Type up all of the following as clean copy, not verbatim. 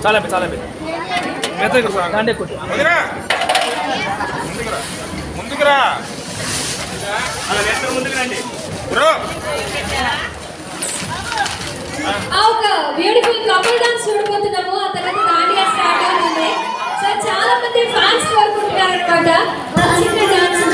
చాలా మెత్తగా కొట్టు ముందుకురా ముందుకు రండి బ్రో. ఒక బ్యూటిఫుల్ కపుల్ డాన్స్ చూడబోతున్నాము. ఆ తర్వాత దాండియా స్టార్ట్ అవుతుంది. సో చాలా మంది ఫ్యాన్స్ కోరుకుంటున్నారు అనమాట చిన్న డాన్స్.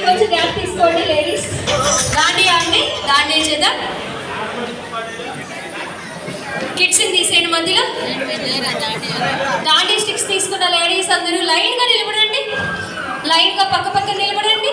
కొంచెం గ్యాప్ తీసుకోండి లేడీస్. దాండియా అండి, దాండియా చేద్దాం. కిడ్స్ తీసేయండి మధ్యలో. దాండియా స్టిక్స్ తీసుకున్న లేడీస్ అందరూ లైన్ గా నిలబడండి. లైన్ గా పక్క పక్క నిలబడండి.